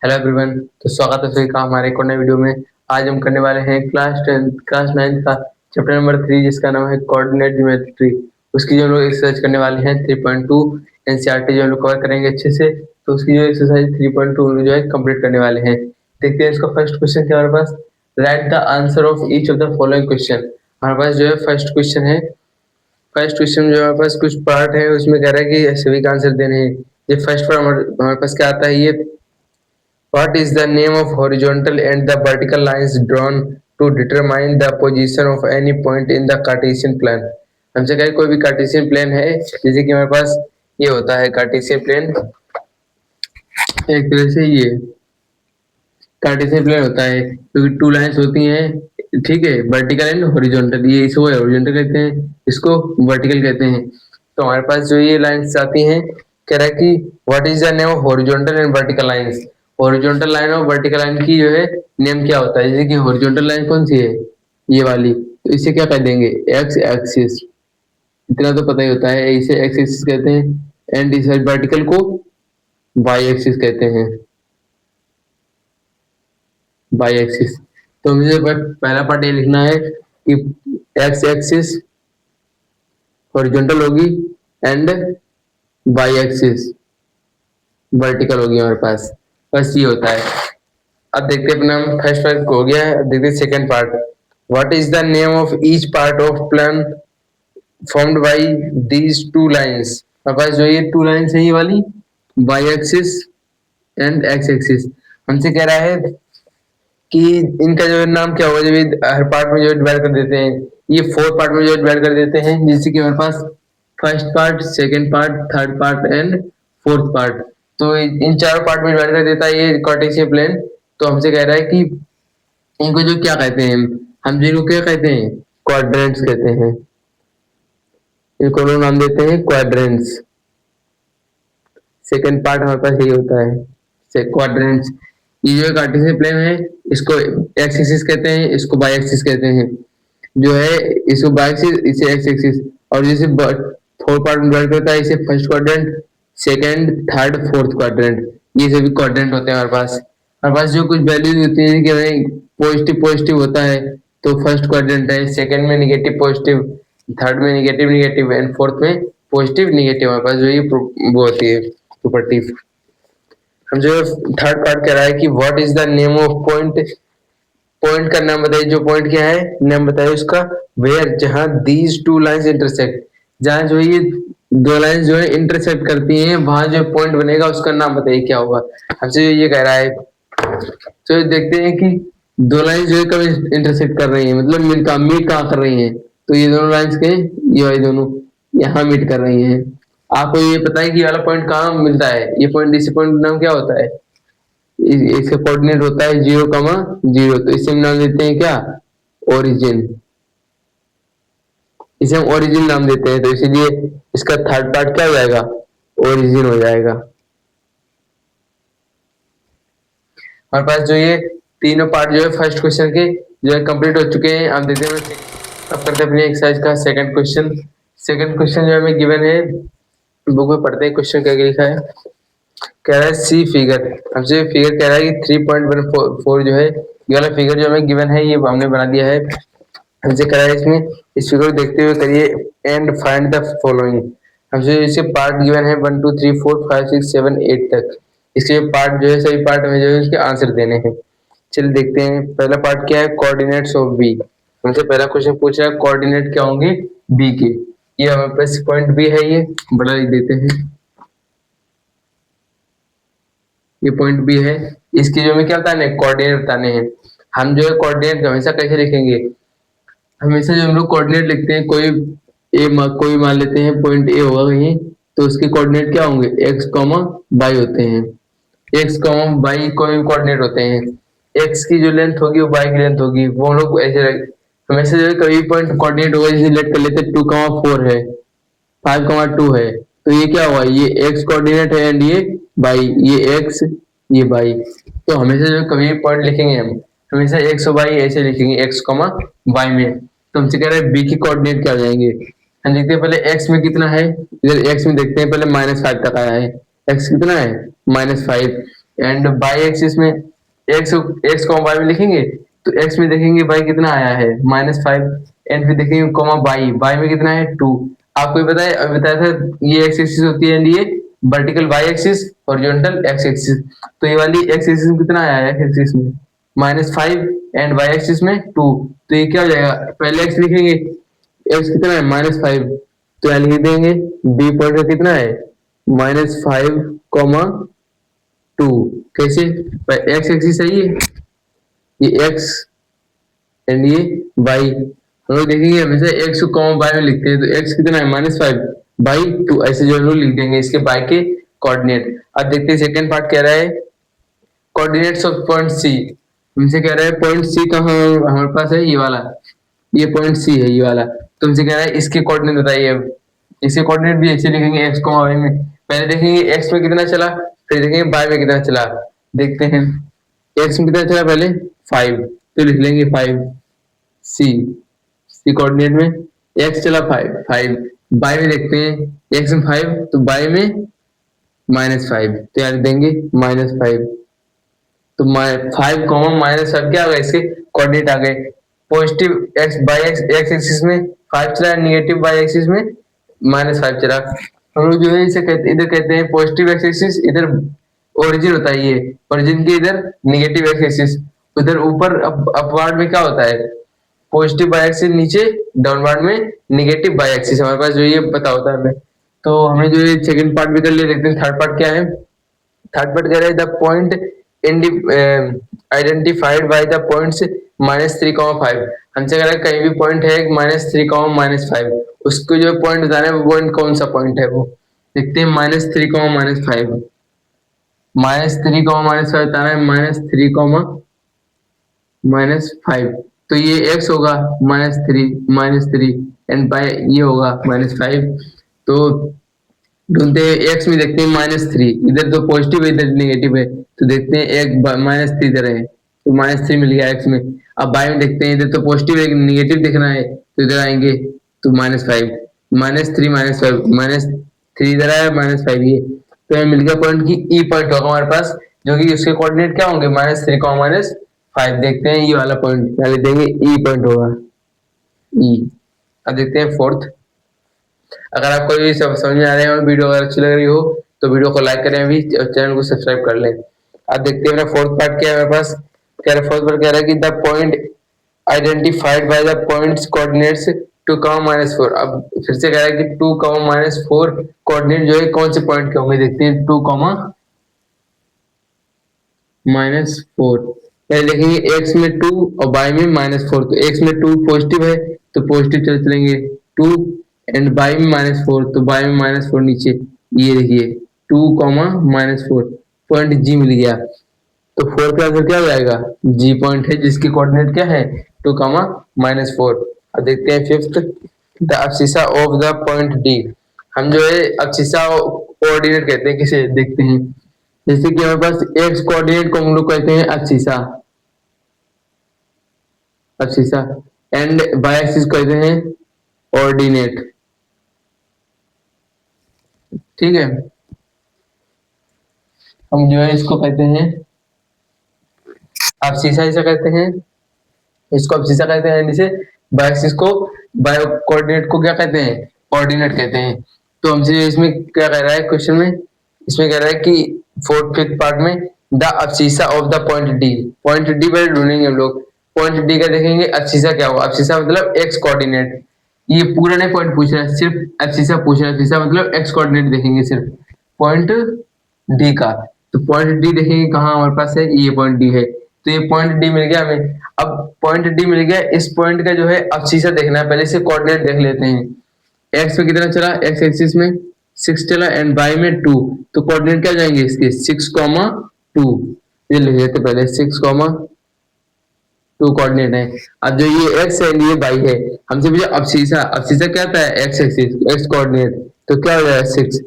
Hello everyone. तो स्वागत है सभी का हमारे एक और नए वीडियो में। आज हम करने वाले हैं क्लास 9 का चैप्टर नंबर 3 जिसका नाम है कोऑर्डिनेट ज्योमेट्री। उसकी जो हम लोग एक्सरसाइज करने वाले हैं 3.2 एनसीईआरटी जो हम लोग कवर करेंगे अच्छे से। तो उसकी जो एक्सरसाइज 3.2 जो है कंप्लीट करने वाले हैं। देखते हैं इसका फर्स्ट क्वेश्चन क्या हमारे पास। Write the answer of each of the following question. हमारे पास जो है फर्स्ट क्वेश्चन है। फर्स्ट क्वेश्चन जो हमारे पास कुछ पार्ट है उसमें कह रहा है कि सभी का आंसर देने हैं। ये फर्स्ट पार्ट हमारे पास क्या आता है। ये What is the name of horizontal and the vertical lines drawn to determine the position of any point in the Cartesian plan? हमसे कहे कोई भी कार्टेशियन प्लेन है, जैसे कि हमारे पास ये होता है कार्टेशियन प्लेन। एक तरह से ये कार्टेशियन प्लेन होता है क्योंकि टू लाइंस होती हैं, ठीक है, वर्टिकल एंड हॉरिजॉन्टल। ये इसको हॉरिजॉन्टल कहते हैं, इसको वर्टिकल कहते हैं। तो हमारे पास जो ये लाइंस आती हैं, कह रहा है कि what is the name of horizontal and vertical lines. Horizontal line और वर्टिकल लाइन की जो है नेम क्या होता है। जैसे कि हॉरिजॉन्टल लाइन कौन सी है, ये वाली, तो इसे क्या कह देंगे, एक्स एक्सिस। इतना तो पता ही होता है, इसे एक्स एक्सिस कहते हैं एंड इस वर्टिकल को वाई एक्सिस कहते हैं, बाई एक्सिस। तो मुझे पहला पार्ट ये लिखना है कि एक्स एक्सिस हॉरिजॉन्टल होगी एंड बाई एक्सिस वर्टिकल होगी हमारे पास। बस ये होता है। अब देखते हैं अपना फर्स्ट पार्ट हो गया है। अब देखते हैं second part. What is the name of each part of plan formed by these two lines. हमारे पास जो ये टू लाइंस है, ये वाली by axis and x axis, हमसे कह रहा है कि इनका जो नाम क्या होगा। जब हर पार्ट में जो डिवाइड कर देते हैं, ये 4 पार्ट में जो डिवाइड कर देते हैं, जैसे कि हमारे पास first part, second part, third part and fourth part. तो इन चारों पार्ट में डिवाइड कर देता है ये कार्टेशियन प्लेन। तो हमसे कह रहा है कि इनको जो क्या कहते हैं, हम जिनको क्या कहते हैं, क्वाड्रेंट्स कहते हैं। इनको लोग नाम देते हैं क्वाड्रेंट्स। सेकंड पार्ट हमारे पास यही होता है, क्वाड्रेंट्स। ये जो कार्टेशियन प्लेन है, इसको एक्स एक्सिस कहते हैं, इसको बाई एक्सिस कहते हैं। जो है इसको बाई एक्सिस, इसे एक्स एक्सिस। और जैसे 4 पार्ट में डिवाइड करता है, इसे first quadrant, second, third, fourth quadrant. ये सभी क्वाड्रेंट होते हैं हमारे पास। हमारे पास जो कुछ वैल्यूज होती है कि भाई पॉजिटिव पॉजिटिव होता है तो फर्स्ट क्वाड्रेंट है, सेकंड में निगेटिव पॉजिटिव, थर्ड में निगेटिव निगेटिव एंड फोर्थ में पॉजिटिव निगेटिव। हमारे पास जो ये वो होती है प्रॉपर्टी। हम जो थर्ड पार्ट कह रहा है कि what is the name of point. Point का नाम बताइए, जो पॉइंट क्या है, नाम बताइए उसका। वेयर, जहां दीज टू लाइंस इंटरसेक्ट, जहां जो ये दो लाइंस जो है इंटरसेक्ट करती हैं, वहां जो पॉइंट बनेगा उसका नाम बताइए क्या होगा। हमसे ये कह रहा है। तो देखते हैं कि दो लाइंस जो है कब इंटरसेक्ट कर रही है, मतलब मीट कहाँ कर रही है। तो ये दोनों लाइंस के, ये वाली दोनों यहाँ मीट कर रही हैं। आपको ये पता है कि ये वाला पॉइंट कहाँ मिलता है। ये पॉइंट, इसी पॉइंट का नाम क्या होता है, इसका कोऑर्डिनेट होता है 0,0। तो इसे हम नाम देते हैं क्या, ओरिजिन। इसे हम ओरिजिन नाम देते हैं। तो इसीलिए इसका थर्ड पार्ट क्या हो जाएगा, ओरिजिन हो जाएगा। हमारे पास जो ये तीनों पार्ट जो है फर्स्ट क्वेश्चन के जो है कंप्लीट हो चुके हैं। आप देखते हैं। अब करते हैं अपनी एक्सरसाइज का सेकंड क्वेश्चन। सेकंड क्वेश्चन जो हमें गिवन है, बुक में पढ़ते हैं क्वेश्चन क्या लिखा है। कह रहा है सी फिगर। हमसे फिगर कह रहा है कि 3.14 जो है ये वाला फिगर जो हमें गिवन है, ये हमने बना दिया है। हमसे कह रहा है इसमें इस फिगर को देखते हुए करिए एंड फाइंड द फॉलोइंग। हमसे इसके पार्ट गिवन है 1 2 3 4 5 6 7 8 तक। इसके पार्ट जो है, सभी पार्ट में जो है इसके आंसर देने हैं। चलिए देखते हैं। पहला पार्ट क्या है, कोऑर्डिनेट्स ऑफ बी। हमसे पहला क्वेश्चन पूछ रहा है कोऑर्डिनेट क्या होंगे बी के। ये हमारे पास पॉइंट बी है, ये बड़ा लिख देते हैं। ये पॉइंट बी है। इसकी जो हमें क्या बताना है, कोऑर्डिनेट बताने हैं। हम जो है कोऑर्डिनेट हमेशा कैसे लिखेंगे, हमेशा जो हम लोग कोऑर्डिनेट लिखते हैं, कोई मान लेते हैं पॉइंट ए होगा कहीं, तो उसके कोऑर्डिनेट क्या होंगे, एक्स कॉमा वाई होते हैं। एक्स कॉमा वाई कोई कोऑर्डिनेट होते हैं। एक्स की जो लेंथ होगी वो वाई की लेंथ होगी, वो हम लोग ऐसे हमेशा जो है कभी पॉइंट कोऑर्डिनेट होगा, जैसे लेट कर लेते 2,4 है, 5,2 है। तो ये क्या हुआ, ये एक्स कोऑर्डिनेट है एंड ये वाई, ये एक्स ये वाई। तो हमेशा जो कभी पॉइंट लिखेंगे हम हमेशा एक्स और वाई ऐसे लिखेंगे, एक्स कॉमा वाई में। तो हमसे कह रहे हैं बी की कोऑर्डिनेट क्या हो जाएंगे। हम देखते हैं पहले एक्स में कितना है, इधर एक्स में देखते हैं पहले -5 तक आया है। एक्स कितना है, -5। एंड बाई एक्सिस में एक्स एक्स को वाई में लिखेंगे तो एक्स में देखेंगे बाई कितना आया है -5 एंड फिर देखेंगे कॉमा बाई बाई में कितना है 2। आपको ये बताया था ये एक्स एक्सिस होती है एंड ये vertical Y axis horizontal X axis. तो ये वाली एक्स एक्सिस में कितना आया है एक्स एक्सिस में -5 एंड वाई एक्सिस में 2। तो ये क्या हो जाएगा पहले एक्स लिखेंगे एक्स कितना है -5 तो यहाँ लिख देंगे बी पॉइंट का कितना है -5, 2 कैसे एक्स एक्सिस है ये एक्स एंड ये वाई हम लोग देखेंगे हमेशा एक्स को कॉमा बाई में लिखते हैं तो एक्स कितना है -5/2 ऐसे जो हम लोग लिख देंगे इसके बाई के कोऑर्डिनेट। अब देखते हैं सेकंड पार्ट कह रहा है कोऑर्डिनेट्स ऑफ पॉइंट सी। हमसे कह रहा है पॉइंट सी कहाँ हमारे पास है ये वाला ये पॉइंट सी है ये वाला तुमसे कह रहा है इसके कोऑर्डिनेट बताइए। अब इसके कोऑर्डिनेट भी ऐसे लिखेंगे एक्स को वाई में पहले देखेंगे एक्स में कितना चला फिर देखेंगे वाई में कितना चला। देखते हैं एक्स में कितना चला पहले 5 तो लिख लेंगे 5 सी सी कोऑर्डिनेट में एक्स चला 5 बाई में देखते हैं एक्स में 5 तो बाई में -5 तो यार देंगे -5 तो 5, क्या आ गया इसके कोऑर्डिनेट आ गए positive x by x x axis में 5 चला नेगेटिव बाई एक्सिस में -5 चला। हम लोग जो है इसे कहते इधर कहते हैं पॉजिटिव एक्स एक्सिस इधर ओरिजिन होता है ये ओरिजिन के इधर नेगेटिव एक्स एक्सिस उधर ऊपर अपवार्ड में क्या होता है पॉजिटिव बाई एक्सिस नीचे डाउनवर्ड में नेगेटिव बाई एक्सिस हमारे पास जो ये पता होता है हमें। तो हमें जो ये सेकंड पार्ट भी कर लिए देखते हैं थर्ड पार्ट क्या है। थर्ड पार्ट कह रहा है the point identified by the points -3, 5 हमसे कह रहा है कहीं भी पॉइंट है -3, -5 उसको जो पॉइंट बताना है वो पॉइंट कौन सा पॉइंट है वो देखते हैं -3, -5 -3, -5 बताना है -3, -5 तो ये x होगा -3 एंड बाय ये होगा -5 तो ढूंढते हैं x में देखते हैं -3 इधर तो पॉजिटिव है इधर नेगेटिव है तो देखते हैं एक -3 इधर है तो -3 मिल गया x में। अब बाय में देखते हैं इधर तो पॉजिटिव है नेगेटिव दिखना है तो इधर आएंगे तो -5 -3 -5 -3 इधर आया -5 ये तो हमें मिल गया पॉइंट की ई पॉइंट होगा हमारे पास जो कि उसके कोऑर्डिनेट क्या होंगे -3, -5 देखते हैं ये वाला पॉइंट पहले देंगे ई पॉइंट होगा ई। अब देखते हैं फोर्थ। अगर आपको ये सब समझ में आ रहे हैं और वीडियो अगर अच्छी लग रही हो तो वीडियो को लाइक करें अभी और चैनल को सब्सक्राइब कर लें। अब देखते हैं मेरा फोर्थ पार्ट क्या है मेरे पास कह रहा है फोर्थ पार्ट कह रहा है कि the point identified by the points coordinates 2, -4 अब फिर से कह रहा है कि 2, -4 कोऑर्डिनेट जो है कौन से पॉइंट के होंगे देखते हैं 2, -4 पहले लिखेंगे x में 2 और y में -4 तो x में 2 पॉजिटिव है तो पॉजिटिव चलेंगे 2 एंड y में -4 तो y में -4 नीचे ये देखिए 2, -4 पॉइंट g मिल गया तो 4 का आंसर क्या हो जाएगा g पॉइंट है जिसकी कोऑर्डिनेट क्या है 2, -4। अब देखते हैं fifth the abscissa of the point d। हम जो है अब्सिसा कोऑर्डिनेट कहते हैं किसे देखते हैं जैसे कि हमारे पास एक्स कोऑर्डिनेट को हम लोग कहते हैं अब्सिसा अब्सिसा एंड वाई एक्सिस कहते हैं ऑर्डिनेट ठीक है। हम जो है इसको कहते हैं अब्सिसा ऐसा कहते हैं इसको अब्सिसा कहते हैं इसे वाई एक्सिस को वाई कोऑर्डिनेट को क्या कहते हैं ऑर्डिनेट कहते हैं। तो हमसे इसमें क्या कह रहा है क्वेश्चन में इसमें कह रहा है कि फोर्थ फिफ्थ पार्ट में the abscissa of the point D पर ढूंढेंगे हम लोग पॉइंट डी का देखेंगे अब्सिसा क्या हुआ अब्सिसा मतलब एक्स कोऑर्डिनेट ये पूरा नहीं पॉइंट पूछ रहा है सिर्फ अब्सिसा पूछ रहा है अब्सिसा मतलब एक्स कोऑर्डिनेट देखेंगे सिर्फ पॉइंट डी का तो पॉइंट डी देखेंगे कहाँ हमारे पास है ये पॉइंट डी है तो ये पॉइंट डी मिल गया हमें। अब पॉइंट डी मिल गया इस पॉइंट का जो है अब्सिसा देखना है पहले से कोऑर्डिनेट देख लेते हैं एक्स में कितना चला एक्स एक्सिस में 6 चला एंड बाई में 2 तो कोऑर्डिनेट क्या जाएंगे इसके 6, 2 ये लिख लेते पहले 6, 2 कोऑर्डिनेट है। अब जो ये x है ये y है हमसे पूछा अब्सिसा अब्सिसा क्या आता है x एक्सिस x कोऑर्डिनेट तो क्या हो जाएगा 6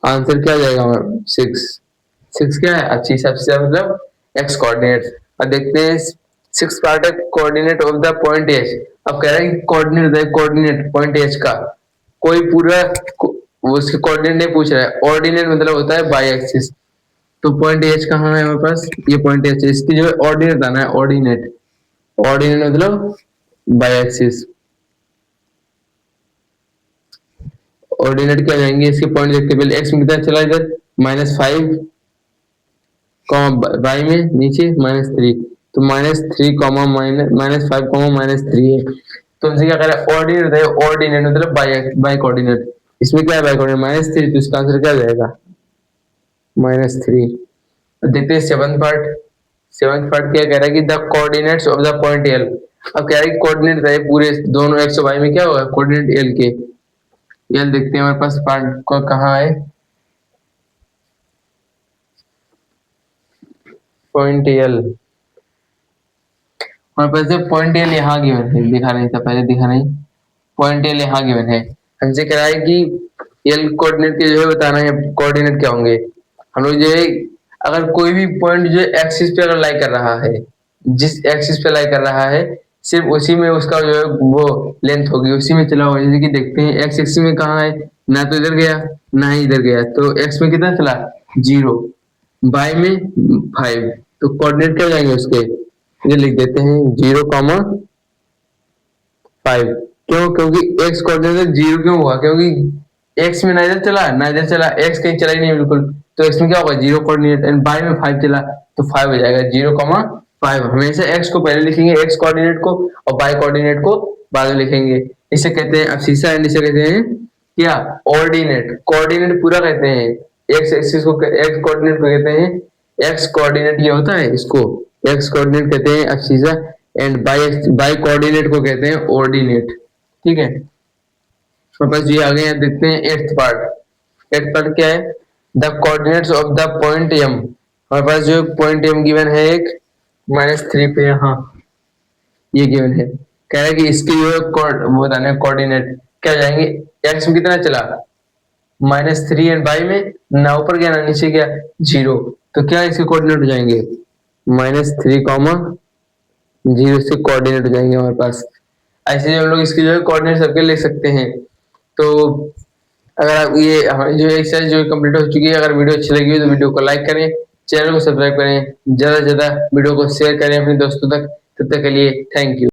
आंसर क्या हो जाएगा हमारा 6 क्या है अब्सिसा अब्सिसा मतलब x कोऑर्डिनेट। अब देखते हैं 6 पार्ट है coordinate of the point h। अब कह रहा है कोऑर्डिनेट होता है कोऑर्डिनेट पॉइंट h का कोई पूरा उसके कोऑर्डिनेट नहीं पूछ रहा है ऑर्डिनेट मतलब होता है बाई एक्सिस तो पॉइंट एच कहाँ है हमारे पास, ये पॉइंट एच है, इसकी जो है ऑर्डिनेट आना है, ऑर्डिनेट, ऑर्डिनेट मतलब बाई एक्सिस। ऑर्डिनेट क्या जाएंगे, इसके पॉइंट देखते हैं पहले, एक्स में कितना चला इधर -5, वाई में नीचे -3, तो -3 -5 -3 है। तो उनसे क्या करें, ऑर्डिनेट है, ऑर्डिनेट मतलब बाई कोऑर्डिनेट, इसमें क्या है बाई कोऑर्डिनेट -3, तो इसका आंसर क्या हो जाएगा -3। देखते हैं सेवंथ पार्ट। सेवंथ पार्ट क्या कह रहा है कि the coordinates of the point L. अब कह रहा है कि कोऑर्डिनेट है पूरे दोनों एक्स और वाई में क्या होगा कोऑर्डिनेट एल के। एल देखते हैं हमारे पास पार्ट को कहाँ है, पॉइंट एल हमारे पास पॉइंट एल यहाँ गिवन है, दिखा नहीं था पहले, दिखा नहीं, पॉइंट एल यहाँ गिवन है। हमसे कह रहा है कि एल कोऑर्डिनेट के जो है बताना है, कोऑर्डिनेट क्या होंगे। हम लोग जो है अगर कोई भी पॉइंट जो एक्सिस पे अगर लाई कर रहा है, जिस एक्सिस पे लाई कर रहा है सिर्फ उसी में उसका जो है वो लेंथ होगी, उसी में चला होगा। जैसे कि देखते हैं एक्स एक्सिस में कहाँ है, ना तो इधर गया ना ही इधर गया, तो एक्स में कितना चला 0, वाई में 5, तो कोऑर्डिनेट क्या हो जाएंगे उसके, ये लिख देते हैं 0,5। क्यों, क्योंकि एक्स कोऑर्डिनेट 0 क्यों हुआ, क्योंकि एक्स में ना इधर चला ना इधर चला, एक्स कहीं चला ही नहीं बिल्कुल, तो इसमें क्या होगा 0 कोऑर्डिनेट, एंड बाई में 5 चला तो 5 हो जाएगा 0,5। हमेशा एक्स को पहले लिखेंगे, एक्स कोऑर्डिनेट को, और बाई कोऑर्डिनेट को बाद में लिखेंगे। इसे कहते हैं अब्सिस्सा, एंड इसे कहते हैं क्या ऑर्डिनेट। कोऑर्डिनेट पूरा कहते हैं, एक्स एक्सिस को एक्स कोऑर्डिनेट को कहते हैं, एक्स कोऑर्डिनेट ये होता है, इसको एक्स कोऑर्डिनेट कहते हैं अब्सिस्सा, एंड बाई कोऑर्डिनेट को कहते हैं ऑर्डिनेट। ठीक है, तो बस ये आगे यहाँ देखते हैं एट्थ पार्ट। एट्थ पार्ट क्या है, the coordinates of the point M. हमारे पास जो पॉइंट एम गिवन है एक -3 पे, यहाँ ये गिवन है। कह रहा है कि इसके जो है वो बताना है कोऑर्डिनेट क्या जाएंगे, एक्स में कितना चला -3, एंड वाई में ना ऊपर गया ना नीचे गया 0, तो क्या इसके कोऑर्डिनेट हो जाएंगे -3,0 से कोऑर्डिनेट हो जाएंगे हमारे पास। ऐसे हम लोग इसके जो है कोऑर्डिनेट सर्कल ले सकते हैं। तो अगर आप ये हमारी जो एक्सरसाइज जो कंप्लीट हो चुकी है, अगर वीडियो अच्छी लगी हो तो वीडियो को लाइक करें, चैनल को सब्सक्राइब करें, ज्यादा से ज्यादा वीडियो को शेयर करें अपने दोस्तों तक। तब तक के लिए थैंक यू।